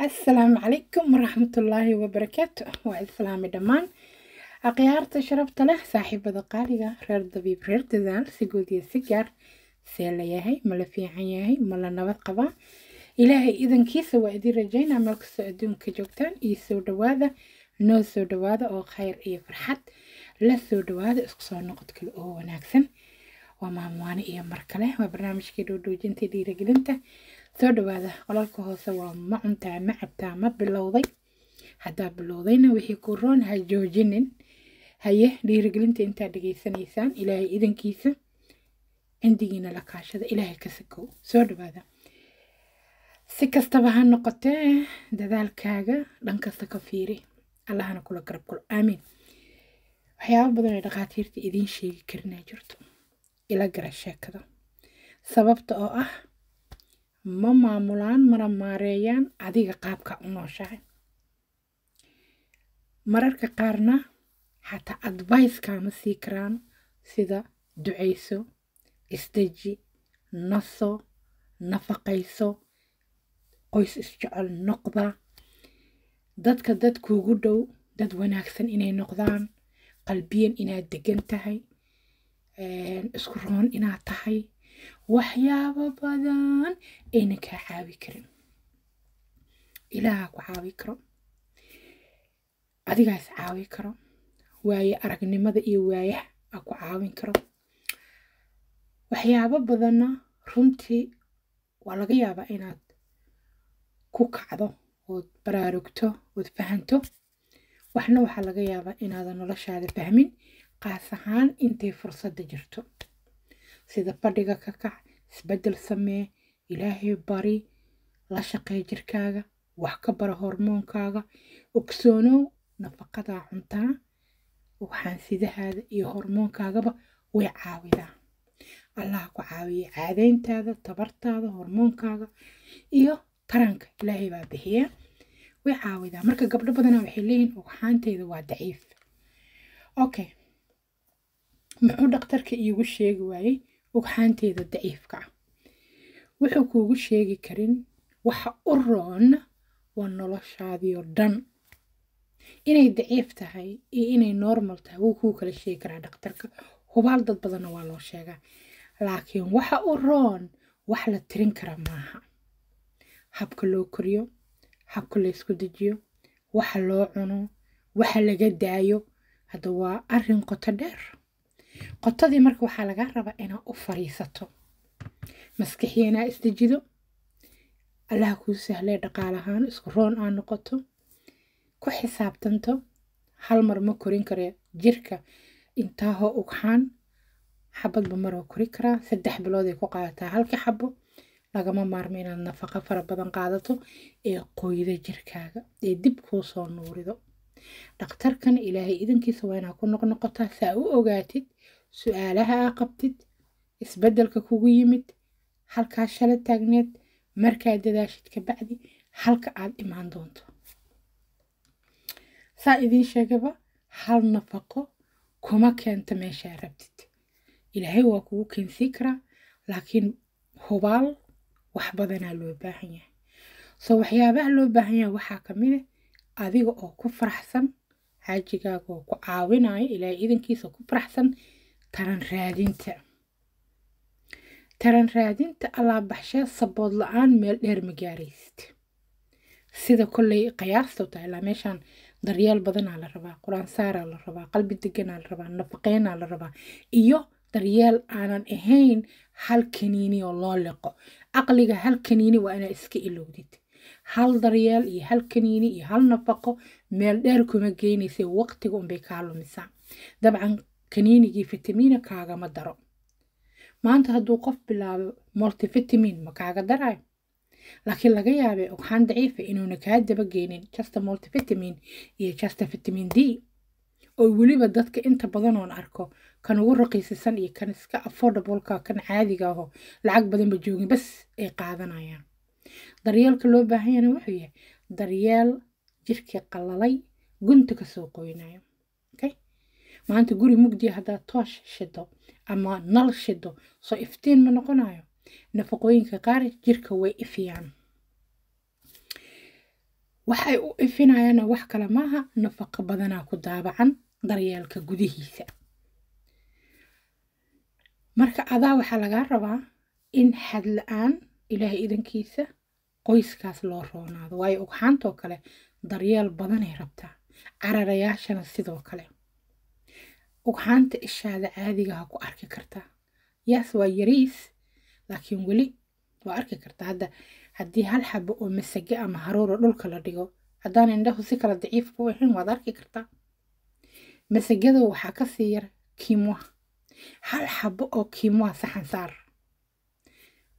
السلام عليكم ورحمة الله وبركاته والسلام دمان أقيارت شربت له صاحب قالية رير دبيب رير ددان سيقودي سيجار سيلا ياهي ملا في عياهي ملا نبات قبا إلهي إذن كيسا وإدي رجينا ملك سعدون كجوكتان إيسو دوادا نو سو دوادا أو خير إيه فرحات لا سو دوادا اسقصوا نقط كل أو وناكسن وما مواني إيه مركله وبرنامج كيدو دو جنتي دي رجلنته soo dhawaada qolalka hoose waa ma cuntaa ma cabtaa ma bilowday haddaa bilowdayna wixii ku roon ha joojinin haye dhiirigelinta intaa dhegaysanaysaan ilaahay idankiisa cindigiina la kaashada ilaahay ka sakow soo dhawaada si kastaba ha noqotee dadaalkaaga dhan kasta ka fiiri allahana kula garab galo aamiin waxyaabo badan ee dhakhaatiirta idiin sheegi karinaa jirto ila gara sheekada sababta oo ah ma maamulaan mana maareeyaan adiga qaabka u nooshahay mararka qaarna xataa advice kaama sii karaan sida ducayso isdeji naso nafaqayso qoys isjecel noqda dadka dad kuugu dhow dad wanaagsan inay noqdaan qalbiyan inaad degan tahay isku roon inaad tahay waxyaabo badan ayna kaa caawi karin ilaaha ku caawi karo adigaas caawi karo waaye aragnimada iyo waayaha aa ku caawin karo waxyaabo badanna runtii waa laga yaabaa inaad ku kacdo ood baraarugto ood fahanto waxna waxaa laga yaabaa inaadan noloshaada fahmin qaas ahaan intay fursadda jirto sida fadhiga ka kac isbeddel samee ilaahay bari la shaqee jirkaaga wax ka bara hormoonkaaga ogsoonow nafaqadaa cuntaa waxaansidahaada iyo hormoonkaagaba way caawidaa allah ku caawiye caadayntaada tabartaada hormoonkaaga iyo taranka ilaahay baa bixiya way caawidaa marka gabdho badanaa waxay leeyihiin ugxaanteyda waa daciif okay muxuu dhakhtarka iigu sheegi waayey ugxaanteyda daciifka ah wuxuu kuugu sheegi karin waxa u roon waa noloshaadii oo dhan inay daciif tahay iyo inay normal tahay wuu kuu kala sheegi karaa dhakhtarka hubaal dad badanna waa loo sheegaa laakiin waxa u roon wax la tirin kara maaha habka loo koriyo habka la isku dejiyo waxa loo cuno waxa laga daayo hadda waa arrin qoto dheer qotadii marka waxaa laga rabaa inaad u fariisato maskaxiya inaa isdejido allah kuu sahlee dhaqaalahaan isku roon aa noqoto ku xisaabtanto hal mar ma korin kare jirka intaahoo ugxaan xabadba maroo kori karaa 3 bilood ay ku qaadataa halka xabo lagama maarmo inaad nafaqo fara badan qaadato ee qoyda jirkaaga ee dib kuu soo nuurido dhakhtarkan ilaahay idankiisa waa inaa ku noqnoqotaa saa u ogaatid su-aalaha aa qabtid isbeddelka kugu yimid halkaa shala taagneed markaa dadaashid ka bacdi halka aad imaan doonto saa idiin sheegaba hal nafaqo kuma keento meeshaa rabtid ilaahay waa kugu keensii karaa laakiin hubaal wax badanaa loo baahan yahay soo waxyaabaha loo baahan yahay waxaa ka mid ah adiga oo ku faraxsan xaajigaaga oo ku caawinayo ilaahay idankiisa ku faraxsan taran raadinta allaa baxshee sabood la-aan meel dheer ma gaaraysid sida kolley qiyaasta tahay ilaa meeshaan daryeel badanaa la rabaa qur-aan saaraa la rabaa qalbi deganaa la rabaa nafaqeynaa la rabaa iyo daryeel aanan ahayn hal kaniini oo loo liqo aqliga hal kaniini waa inaa iska ilowdid hal daryeel iyo hal kaniini iyo hal nafaqo meel dheer kuma geynaysa waqtiga unbay kaa lumisaa dabcan kaniinigii fitamiina kaagama daro maanta hadduu qof bilaabo multivitamin ma kaaga darayo laakiin laga yaabay ugxaan daciifa inuuna kaa dabageynin justa multivitamin iyo justa vitamin d oo weliba dadka inta badan oon arko kan ugu raqiisisan iyo kan iska affordableka kan caadiga aho lacag badanba joogin bas ay qaadanayaan daryeelka loo baahanyana wuxuu yahay daryeel jirkii qalalay gunta kasoo qoynayo okay maanta guri mugdiya haddaad toosh shido ama nal shido soo iftiin ma noqonayo nafaqooyinka qaar jirka way ifiyaan waxay u ifinayaan wax kale maaha nafaqo badanaa ku daabacan daryeelka gudihiisa. marka adaa waxaa lagaa rabaa in xad la-aan ilaahay idankiisa qoyskaas loo roonaado, waayo ugxaantoo kale daryeel badanay rabtaa, cararayaashana sidoo kale. ugxaanta ishaada caadiga ha ku arki kartaa, yaas waa yariis laakiin weli waa arki kartaa. hadda haddii hal xabo oo masage ama haruuro dhulka la dhigo, haddaan indhahu si kala daciif ku ahayn waad arki kartaa. masagada waxaa kasii yar kiimwa, hal xabo oo kiimwa saxan saar.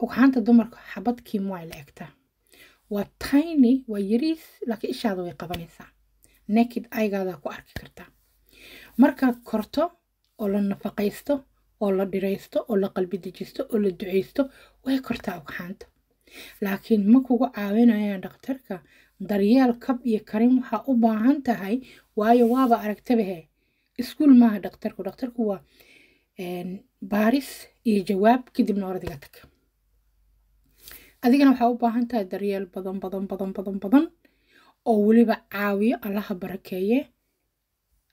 ugxaanta dumarka xabad kiimwa la egtaa, waa tiny, waa yariis laakiin ishaada way qabanaysaa, naked aygaada ku arki kartaa. markaad korto oo la nafaqaysto oo la dhiraysto oo la qalbi dejisto oo la duceysto way kortaa ugxaanta. laakiin ma kugu caawinayaan dhakhtarka daryeel kab iyo karin waxaa u baahan tahay, waayo waaba aragtabahe iskuul maaha dhakhtarku waa baaris iyo jawaab kadibna oradiga tag. adigana waxaa u baahan tahay daryeel badan oo weliba caawiyo, allaha barakeeye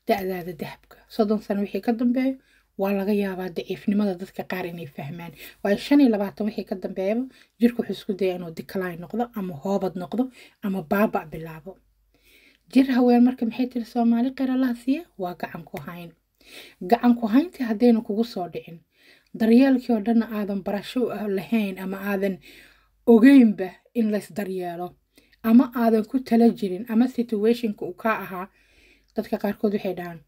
da'daada dahabka. 30 sano wixii ka dambeeyo waa laga yaabaa daciifnimada dadka qaar inay fahmaan, waayo 25 wixii ka dambeeyaba jirku wuxuu isku daya inuu decline noqdo ama hoobad noqdo ama baaba bilaabo. jir haween marka maxay tiri Soomaali qeer Allah siiya waa gacan ku hayn. gacan ku haynta haddayna kugu soo dhicin, daryeelkii oo dhan aadan barasho lahayn ama aadan ogeynba in la isdaryeelo ama aadan ku tala jirin ama situationka uu ka ahaa. dadka qaarkood waxay dhahaan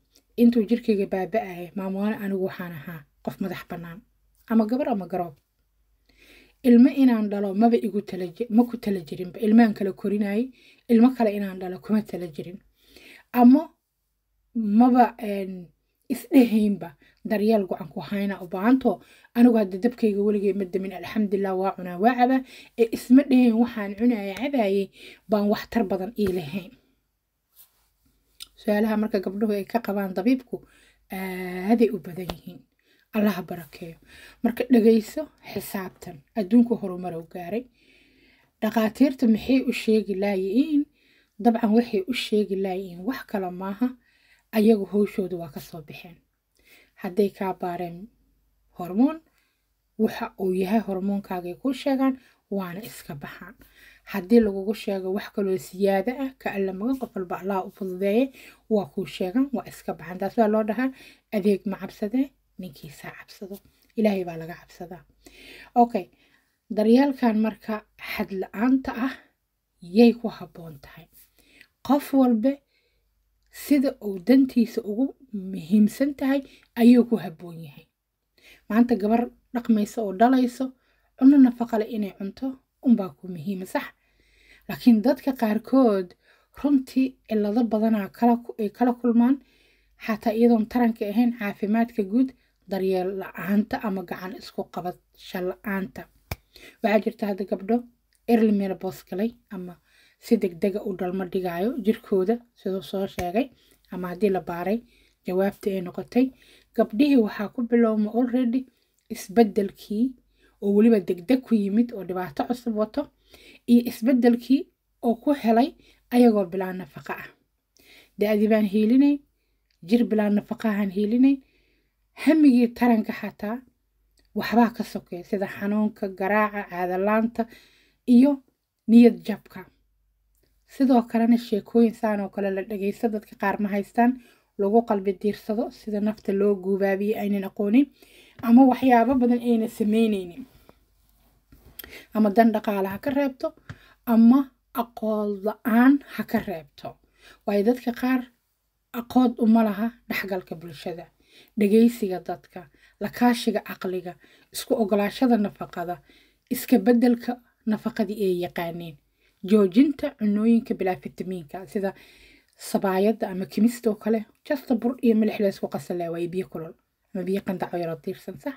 intuu jirkayga baaba'ay maamoona anigu waxaan ahaa qof madax bannaan ama gabar ama garoob. ilmo inaan dhalo maba igu ma ku tala jirinba, ilmaan kala korinayay, ilmo kale inaan dhalo kuma tala jirin, ama maba isdhehaynba daryeel gacan ku hayna u baahanto. anigu hadda dabkayga weligay ma damin, alxamdulilah waa cunaa waa cabaa, ee isma dhehayn waxaan cunaya cabaayay baan waxtar badan ii lahayn. su-aalaha marka gabdhuhu ay ka qabaan dabiibku aaday u badan yihiin, allaha barakeeyo. marka dhagayso, xisaabtan, adduunku horumar u gaaray. dhaqaatiirta maxay u sheegi laayihiin? dabcan waxay u sheegi laayihiin wax kale maaha, ayagu howshooda waa kasoo baxeen. hadday kaa baareen hormoon, waxa uu yahay hormoonkaagay kuu sheegaan waana iska baxaan. haddii lagugu sheego wax kaloo siyaada ah ka alla magan, qof walba allah u fududeeye waa kuu sheegan waa iska baxaan. taas waa loo dhahaa adeeg ma cabsadee ninkiisaa cabsado, ilaahay baa laga cabsadaa. okay, daryeelkan marka xad la-aanta ah yay ku habboon tahay. qof walba sida uu dantiisa ugu muhiimsan tahay ayuu ku habboon yahay. maanta gabar dhaqmaysa oo dhalayso cunno nafaqo leh inay cunto unbaa ku muhiima, sax? laakiin dadka qaarkood runtii cillado badanaa ay kala kulmaan, xataa iyadoon taranka ahayn, caafimaadka guud, daryeel la-aanta ama gacan isku qabasho la-aanta. waxaa jirta hadda gabdho early menopause galay ama si degdega u dhalmo dhigaayo jirkooda siduu soo sheegay, ama haddii la baaray jawaabtii ay noqotay gabdhihii waxaa ku bilowma already isbeddelkii oo weliba degdeg ku yimid oo dhibaato cusub wato, iyo isbeddelkii oo ku helay ayagoo bilaa nafaqa ah. da-dii baan hiilinayn, jir bilaa nafaqahan hiilinayn, hamigii taranka xataa waxbaa ka sokay sida xanuunka, garaaca, caadalaanta iyo niyad jabka. sidoo kalena sheekooyin saan oo kale la dhageysto dadka qaar ma haystaan, lagu qalbi diirsado sida nafta loo guubaabiyey aynan aqoonin, ama waxyaabo badan ayna sameyneynin, ama dan dhaqaale ha ka reebto ama aqoon la-aan ha ka reebto. waayo dadka qaar aqoon uma laha dhexgalka bulshada, dhageysiga dadka, la kaashiga caqliga, isku ogolaashada nafaqada, iska beddelka nafaqadii ay yaqaaneen, joojinta cunooyinka bilaa fitamiinka sida sabaayadda ama kimista oo kale, jasta bur iyo milix la isku qasalaa waayo biyo kulul ama biyo qandaco yaro diirsan, sax?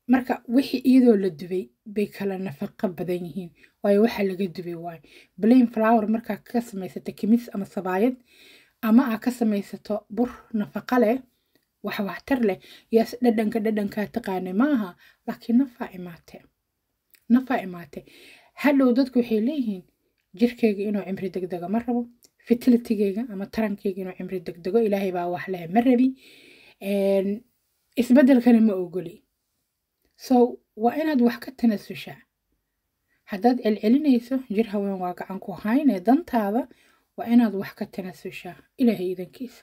marka wixii iyadoo la dubay bay kala nafaqo badan yihiin, waayo waxa laga dubay waayo. plain flour markaa ka samaysato kimis ama sabaayad, ama aa ka samaysato bur nafaqo leh, wax waxtar leh, yaas dhadhankaa taqaana maaha, laakiin nafaa imaatee. hadhow dadku waxay leeyihiin jirkeyga inuu cimri degdego ma rabo fertilitygeyga ama tarankeyga inuu cimri degdego ilaahay baa wax leh ma rabi isbedelkana ma ogoli so waa inaad wax ka tanasushaa haddaad celcelinayso jir haween waa gacan ku haynee dantaada waa inaad wax ka tanasushaa ilaahay idankiisa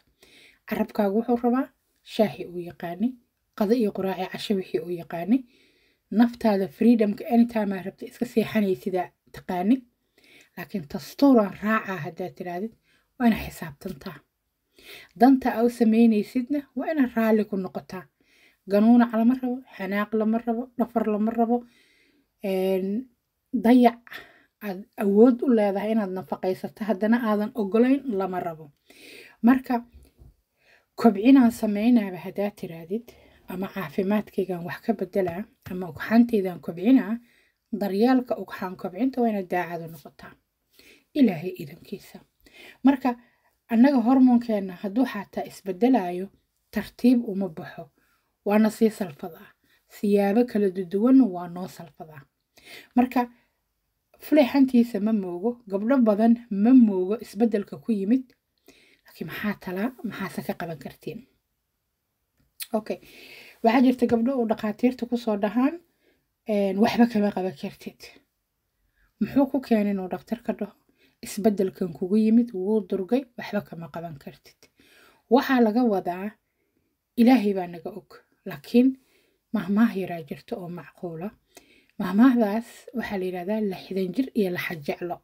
carabkaagu wuxuu rabaa shaahi uu yaqaanay qada iyo quraaci casho wixii uu yaqaanay naftaada freedomka anytime aad rabta iska seexanaysidaa taqaanid laakiin dastuuraan raacaa haddaad tirahdid waa inaad xisaabtantaa danta aa u samaynaysidna waa inaad raalli ku noqotaa ganuunac lama rabo xanaaq lama rabo dhafar lama rabo dayac aad awood u leedahay inaad nafaqaysato haddana aadan ogolayn lama rabo marka kobcinaan samaynaaba haddaad tirahdid ama caafimaadkaygaan wax ka bedelaa ama ugxaantaydan kobcinaa daryeelka ugxaan kobcinta waa inaad daacadu noqotaa ilaahay idankiisa marka annaga hormoonkeena hadduu xataa isbedelayo tartiib uma baxo waana sii salfadaa siyaabo kala duwanna waa noo salfadaa marka fuleexantiisa ma moogo gabdho badan ma moogo isbedelka ku yimid laakiin maxaa talaa maxaase ka qaban kartiin okay waxaa jirta gabdho uu dhaqaatiirta kusoo dhahaan waxba kama qaban kartid muxuu ku keenay inuu dhakhtar ka dhaho isbedelkan kugu yimid wuu durgay waxba kama qaban kartid waxaa laga wadaa ilaahay baa naga og laakiin mahmaah yaraa jirta oo macquula mahmaahdaas waxaa la yidhahdaa 60 jir iyo laxa jeclo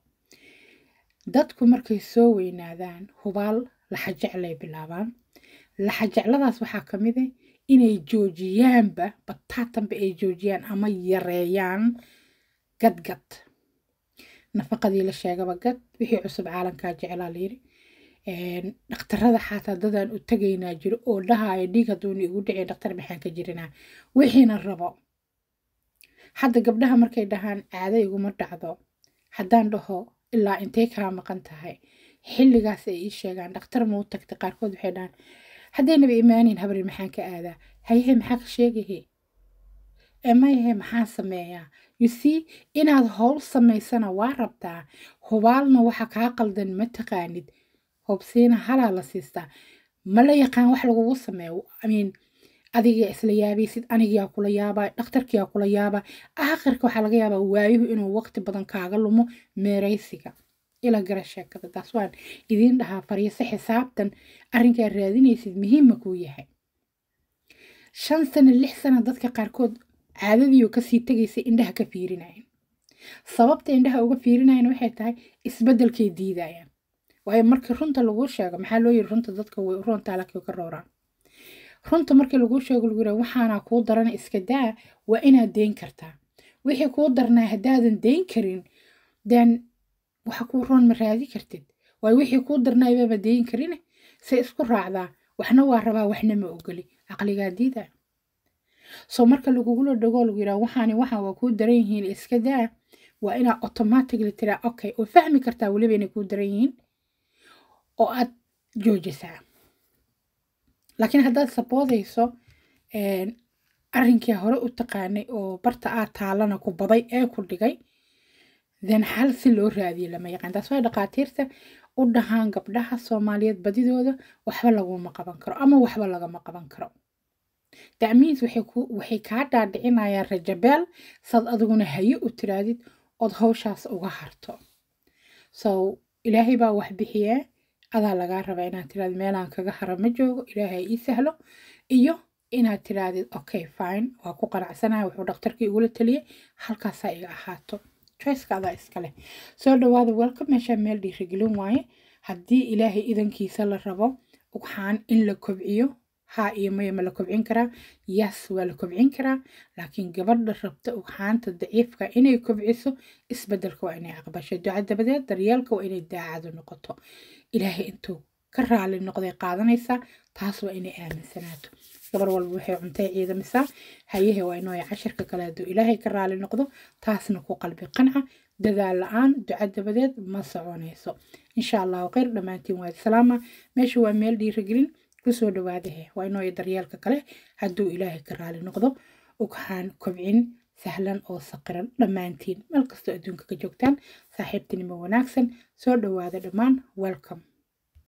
dadku markay soo weynaadaan hubaal laxa jeclay bilaabaan laxa jecladaas waxaa ka mid ah inay joojiyaanba bataatanba ay joojiyaan ama yareeyaan gadgad nafaqadii la sheegaba gad wixii cusub caalamkaa jeclaa la yiri dhakhtarada xataa dadaan u tagaynaa jiro oo dhahaya dhiig hadduuna igu dhicin dhakhtar maxaan ka jirinaa wixiina rabo hadda gabdhaha markay dhahaan caado iguma dhacdo haddaan dhaho ilaa intay kaa maqan tahay xilligaas ay ii sheegaan dhakhtar mau tagta qaarkood waxay dhahaan haddaynaba imaanin habri maxaan ka aadaa hayahe maxaa ka sheegahe emayahe maxaan sameeyaa you see inaad howl samaysana waa rabtaa hubaalna waxa kaa qaldan ma taqaanid hobsiina halaa la siistaa ma la yaqaan wax lagugu sameeyo adiga isla yaabaysid anigaa kula yaabaa dhakhtarkiyaa kula yaabaa aakhirka waxaa laga yaabaa waayuhu inuu waqti badan kaaga lumo meeraysiga ila gara sheekada taas waan idiin dhahaa fariiso xisaabtan arrinkaa raadinaysid muhiima kuu yahay 5 sano 6 sano dadka qaarkood caadadiiyo kasii tagaysay indhaha ka fiirinayan sababta indhaha uga fiirinayan waxay tahay isbedelkay diidayaan waayo markii runta lagu sheego maxaa loo yiri runta dadka way runta laakiin ka rooraan runta markii lagu sheego lagu yiraahdo waxaana kuu daran iska daa waa inaad deyn kartaa wixii kuu darnaa haddaadan deyn karin dan waxa kuu roon ma raadi kartid waayo wixii kuu darnaa ibaaba deyn karin se isku raacdaa waxna waa rabaa waxna ma ogoli aqligaa diida soo marka lagugula dhago lagu yiraahdo waxaan waa kuu daran yihiin iska daa waa inaad automatically tiraa okay oo fahmi kartaa waliba inay kuu daran yihiin oo aad joojisaa laakiin haddaad saboodayso arrinkii hore u taqaanay oo barta aad taalana ku baday ee ku dhigay then xal si loo raadiyo lama yaqaan taas waa dhaqaatiirta u dhahaan gabdhaha Soomaaliyeed badidooda waxba laguma qaban karo ama waxba lagama qaban karo that means waxay kaa dhaadhicinayaan rajabeel sad adiguna haye u tiraadid ood hawshaas uga harto so ilaahay baa wax bixiyaa adaa lagaa rabaa inaad tiraad meelaan kaga haro ma joogo ilaahay ii sahlo iyo inaad tiraadid okay fine waa ku qanacsanahay wuxuu dhakhtarkii igula taliyay halkaasaa iga ahaato choice-ka adaa iska leh soo dhawaada welcome meesha meel dhiirigelin waaye haddii ilaahay idankiisa la rabo ugxaan in la kobciyo ها iyo maya ma la kobcin karaa yes waa la kobcin karaa laakiin gabadha rabta ugxaanta daciifka inay kobciso isbedelka waa inay aqbasho duca dabadeed daryeelka waa inay daacadu noqoto ilaahay intuu ka raali noqday qaadanaysaa taas waa inay aaminsanaato gabar walba waxay cuntay ciidamisaa hayahe waa inoo cashirka kale hadduu ilaahay ka raali noqdo taasna ku qalbi qanca dadaal la-aan duca dabadeed ma soconayso insha allahu khayr dhammaantiin waa salaama meesha waa meel dhiirigelin kusoo dhawaadahe waa inoo daryeelka kale hadduu ilaahay ka raali noqdo ugxaan kobcin sahlan oo saqiran dhammaantiin meel kastoo adduunka ka joogtaan saaxiibtinimo wanaagsan soo dhawaada dhammaan welcome